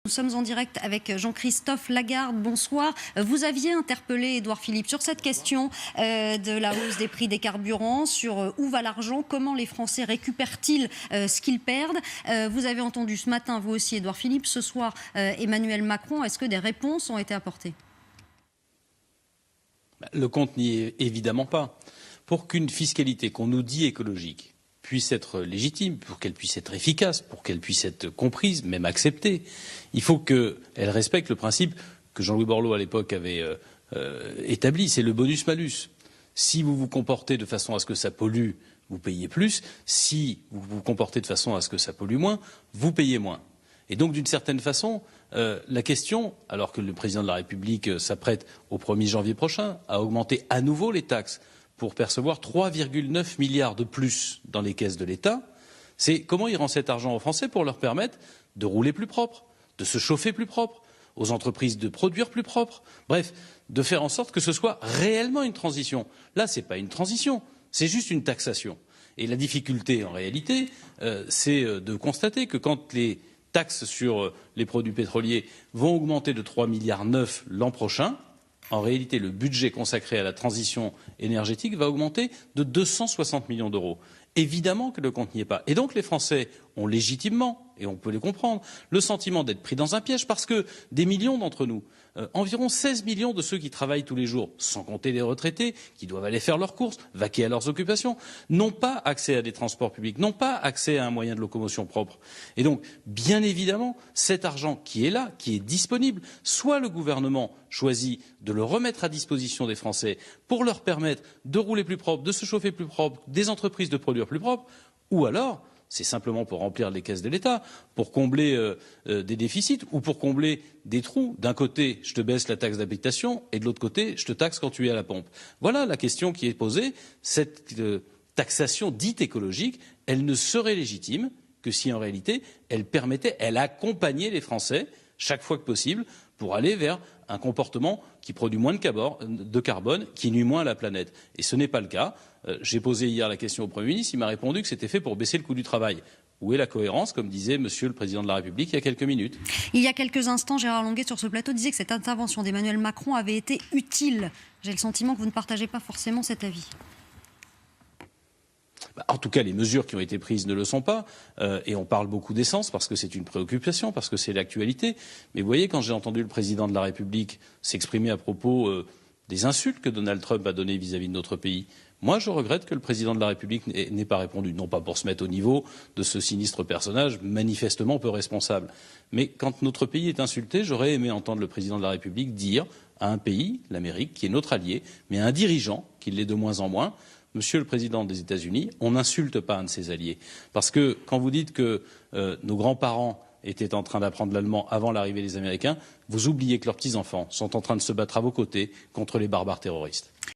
Nous sommes en direct avec Jean-Christophe Lagarde. Bonsoir. Vous aviez interpellé Édouard Philippe sur cette question de la hausse des prix des carburants, sur où va l'argent, comment les Français récupèrent-ils ce qu'ils perdent. Vous avez entendu ce matin, vous aussi, Édouard Philippe. Ce soir, Emmanuel Macron. Est-ce que des réponses ont été apportées? Le compte n'y est évidemment pas. Pour qu'une fiscalité qu'on nous dit écologique puisse être légitime, pour qu'elle puisse être efficace, pour qu'elle puisse être comprise, même acceptée, il faut qu'elle respecte le principe que Jean-Louis Borloo à l'époque avait établi, c'est le bonus-malus. Si vous vous comportez de façon à ce que ça pollue, vous payez plus. Si vous vous comportez de façon à ce que ça pollue moins, vous payez moins. Et donc, d'une certaine façon, la question, alors que le président de la République s'apprête au 1er janvier prochain à augmenter à nouveau les taxes pour percevoir 3,9 milliards de plus dans les caisses de l'État, c'est comment il rend cet argent aux Français pour leur permettre de rouler plus propre, de se chauffer plus propre, aux entreprises de produire plus propre, bref, de faire en sorte que ce soit réellement une transition. Là, ce n'est pas une transition, c'est juste une taxation. Et la difficulté, en réalité, c'est de constater que quand les taxes sur les produits pétroliers vont augmenter de 3,9 milliards l'an prochain, en réalité, le budget consacré à la transition énergétique va augmenter de 260 millions d'euros. Évidemment que le compte n'y est pas. Et donc les Français ont légitimement, et on peut les comprendre, le sentiment d'être pris dans un piège parce que des millions d'entre nous, environ 16 millions de ceux qui travaillent tous les jours, sans compter les retraités, qui doivent aller faire leurs courses, vaquer à leurs occupations, n'ont pas accès à des transports publics, n'ont pas accès à un moyen de locomotion propre. Et donc, bien évidemment, cet argent qui est là, qui est disponible, soit le gouvernement choisit de le remettre à disposition des Français pour leur permettre de rouler plus propre, de se chauffer plus propre, des entreprises de produire plus propre, ou alors c'est simplement pour remplir les caisses de l'État, pour combler des déficits ou pour combler des trous. D'un côté, je te baisse la taxe d'habitation et de l'autre côté, je te taxe quand tu es à la pompe. Voilà la question qui est posée. Cette taxation dite écologique, elle ne serait légitime que si en réalité elle permettait, elle accompagnait les Français chaque fois que possible pour aller vers un comportement qui produit moins de carbone, qui nuit moins à la planète. Et ce n'est pas le cas. J'ai posé hier la question au Premier ministre, il m'a répondu que c'était fait pour baisser le coût du travail. Où est la cohérence, comme disait Monsieur le Président de la République il y a quelques minutes? Il y a quelques instants, Gérard Longuet, sur ce plateau, disait que cette intervention d'Emmanuel Macron avait été utile. J'ai le sentiment que vous ne partagez pas forcément cet avis. En tout cas, les mesures qui ont été prises ne le sont pas. Et on parle beaucoup d'essence parce que c'est une préoccupation, parce que c'est l'actualité. Mais vous voyez, quand j'ai entendu le président de la République s'exprimer à propos des insultes que Donald Trump a données vis-à-vis de notre pays, moi, je regrette que le président de la République n'ait pas répondu. Non pas pour se mettre au niveau de ce sinistre personnage, manifestement peu responsable. Mais quand notre pays est insulté, j'aurais aimé entendre le président de la République dire à un pays, l'Amérique, qui est notre allié, mais à un dirigeant, qui l'est de moins en moins, Monsieur le Président des États-Unis, on n'insulte pas un de ses alliés. Parce que quand vous dites que nos grands-parents étaient en train d'apprendre l'allemand avant l'arrivée des Américains, vous oubliez que leurs petits-enfants sont en train de se battre à vos côtés contre les barbares terroristes.